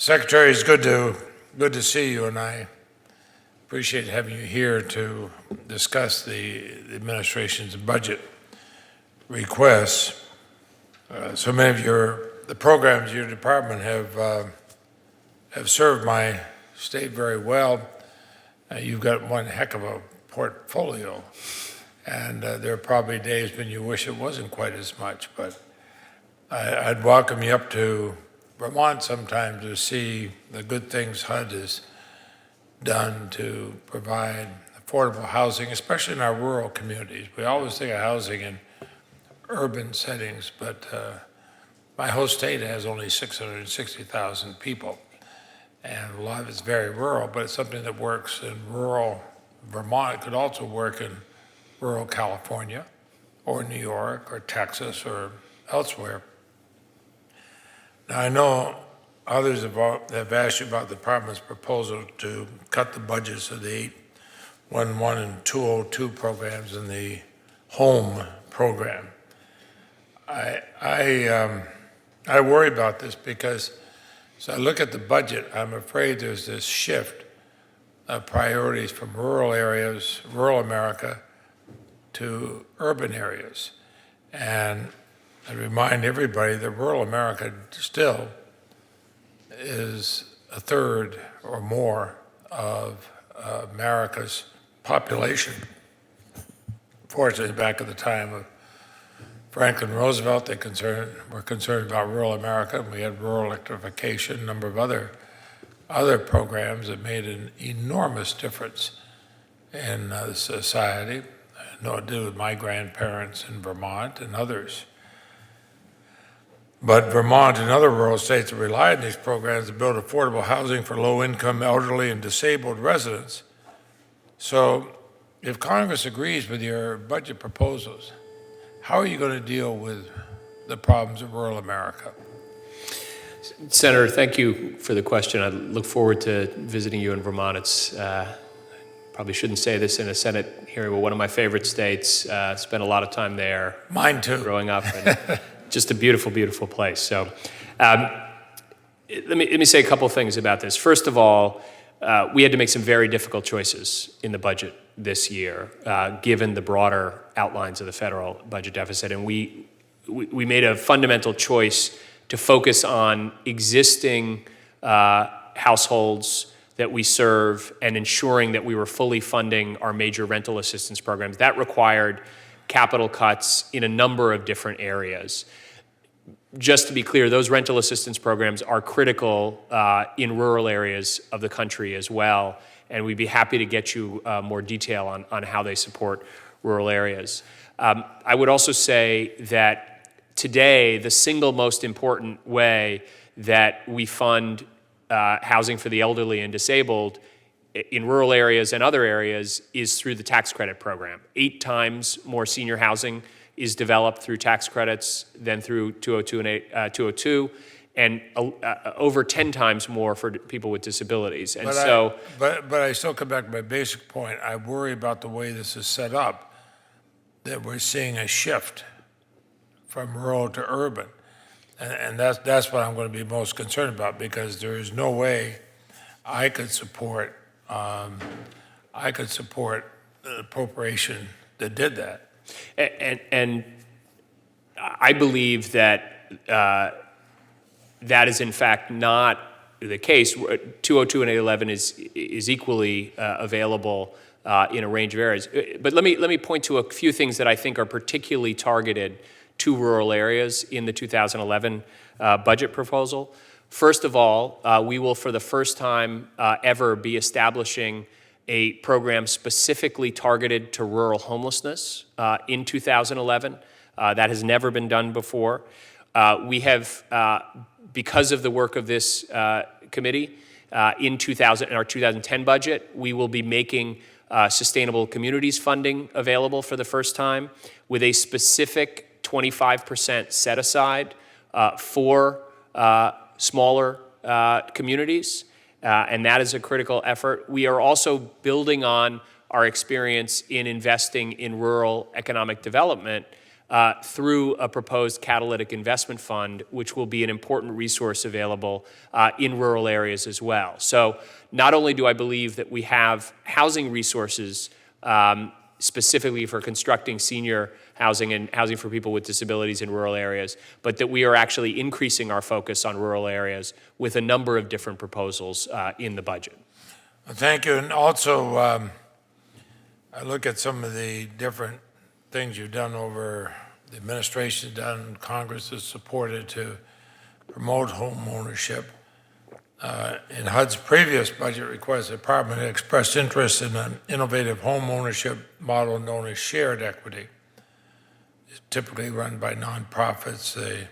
Secretary, it's good to see you, and I appreciate having you here to discuss the administration's budget requests. So many of the programs your department have served my state very well. You've got one heck of a portfolio, and there are probably days when you wish it wasn't quite as much, but I'd welcome you up to Vermont sometime to see the good things HUD has done to provide affordable housing, especially in our rural communities. We always think of housing in urban settings, but my host state has only 660,000 people, and a lot of it's very rural, but it's something that works in rural Vermont. It could also work in rural California or New York or Texas or elsewhere. Now, I know others have asked you about the department's proposal to cut the budgets of the 811 and 202 programs in the home program. I worry about this because as I look at the budget, I'm afraid there's this shift of priorities from rural areas, rural America, to urban areas. And I remind everybody that rural America still is a third or more of America's population. Fortunately, back at the time of Franklin Roosevelt, they were concerned about rural America, and we had rural electrification, a number of other programs that made an enormous difference in society. I know it did with my grandparents in Vermont and others. But Vermont and other rural states have relied on these programs to build affordable housing for low-income, elderly, and disabled residents. So if Congress agrees with your budget proposals, how are you going to deal with the problems of rural America? Senator, thank you for the question. I look forward to visiting you in Vermont. It's probably shouldn't say this in a Senate hearing, but one of my favorite states. Spent a lot of time there. Mine too. Growing up. And just a beautiful, beautiful place. So let me say a couple things about this. First of all, we had to make some very difficult choices in the budget this year, given the broader outlines of the federal budget deficit. And we made a fundamental choice to focus on existing households that we serve and ensuring that we were fully funding our major rental assistance programs. That required capital cuts in a number of different areas. Just to be clear, those rental assistance programs are critical in rural areas of the country as well, and we'd be happy to get you more detail on how they support rural areas. I would also say that today, the single most important way that we fund housing for the elderly and disabled in rural areas and other areas is through the tax credit program. 8 times more senior housing is developed through tax credits than through 202 and 202, and over 10 times more for people with disabilities. And but I still come back to my basic point. I worry about the way this is set up, that we're seeing a shift from rural to urban. And that's what I'm going to be most concerned about, because there is no way I could support an appropriation that did that. And I believe that that is in fact not the case. 202 and 811 is equally available in a range of areas. But let me point to a few things that I think are particularly targeted to rural areas in the 2011 budget proposal. First of all, we will for the first time ever be establishing a program specifically targeted to rural homelessness in 2011. That has never been done before. We have, because of the work of this committee, in our 2010 budget, we will be making sustainable communities funding available for the first time with a specific 25% set aside for smaller communities. And that is a critical effort. We are also building on our experience in investing in rural economic development through a proposed catalytic investment fund, which will be an important resource available in rural areas as well. So not only do I believe that we have housing resources specifically for constructing senior housing and housing for people with disabilities in rural areas, but that we are actually increasing our focus on rural areas with a number of different proposals in the budget. Well, thank you. And also, I look at some of the different things you've done over, the administration's done, Congress has supported to promote home ownership. In HUD's previous budget request, the department had expressed interest in an innovative home ownership model known as shared equity. It's typically run by nonprofits. They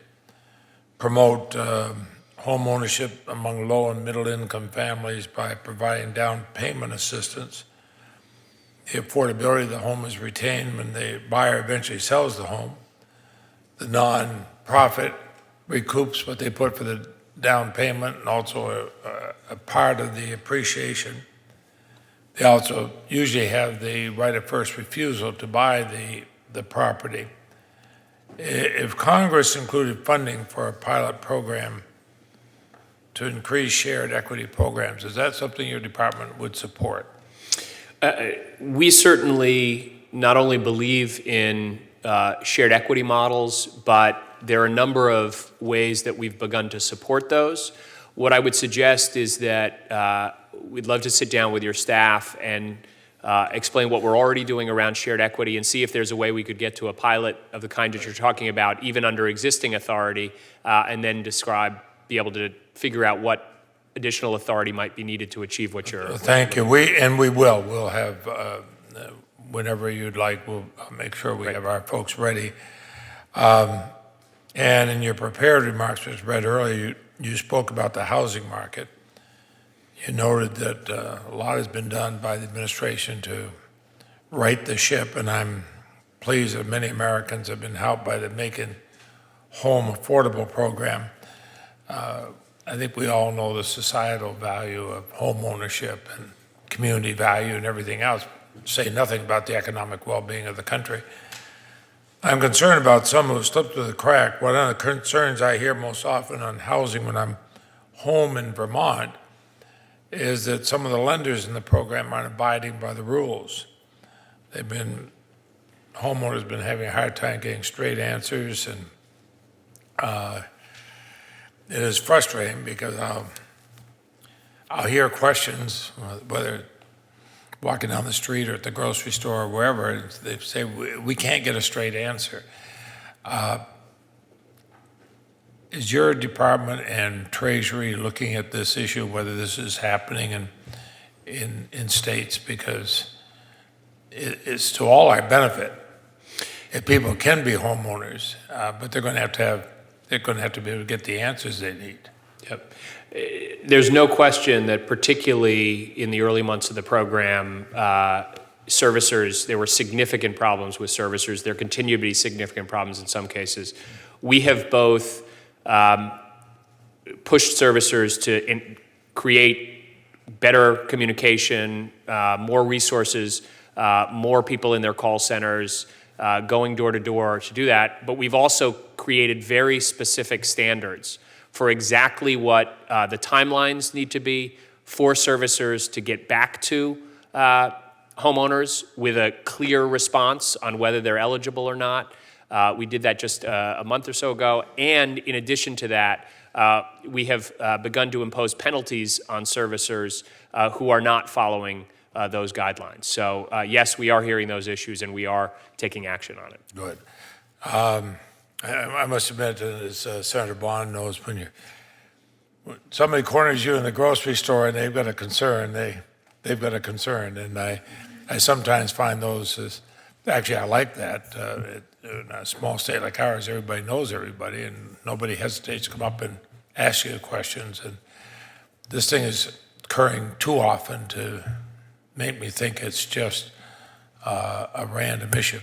promote home ownership among low and middle income families by providing down payment assistance. The affordability of the home is retained when the buyer eventually sells the home. The nonprofit recoups what they put for the down payment and also a part of the appreciation. They also usually have the right of first refusal to buy the property. If Congress included funding for a pilot program to increase shared equity programs, is that something your department would support? We certainly not only believe in shared equity models, but there are a number of ways that we've begun to support those. What I would suggest is that we'd love to sit down with your staff and explain what we're already doing around shared equity and see if there's a way we could get to a pilot of the kind that you're talking about, even under existing authority, and then be able to figure out what additional authority might be needed to achieve what you're... Thank you. We'll have, whenever you'd like, we'll make sure we have our folks ready. And in your prepared remarks, which was read earlier, you spoke about the housing market. You noted that a lot has been done by the administration to right the ship, and I'm pleased that many Americans have been helped by the Making Home Affordable program. I think we all know the societal value of home ownership and community value and everything else, say nothing about the economic well-being of the country. I'm concerned about some who slipped through the crack. One of the concerns I hear most often on housing when I'm home in Vermont is that some of the lenders in the program aren't abiding by the rules. Homeowners have been having a hard time getting straight answers, and it is frustrating because I'll hear questions, whether walking down the street or at the grocery store or wherever, and they say, we can't get a straight answer. Is your department and Treasury looking at this issue, whether this is happening in states? Because it's to all our benefit if people can be homeowners, but they're going to have to be able to get the answers they need. Yep. There's no question that particularly in the early months of the program, servicers, there were significant problems with servicers. There continue to be significant problems in some cases. We have both pushed servicers to create better communication, more resources, more people in their call centers, going door to door to do that. But we've also created very specific standards for exactly what the timelines need to be for servicers to get back to homeowners with a clear response on whether they're eligible or not. We did that just a month or so ago. And in addition to that, we have begun to impose penalties on servicers who are not following those guidelines. So yes, we are hearing those issues and we are taking action on it. Good. I must admit, as Senator Bond knows, when somebody corners you in the grocery store and they've got a concern, they've got a concern. And I sometimes find those as, actually I like that. In a small state like ours, everybody knows everybody and nobody hesitates to come up and ask you questions. And this thing is occurring too often to make me think it's just a random issue.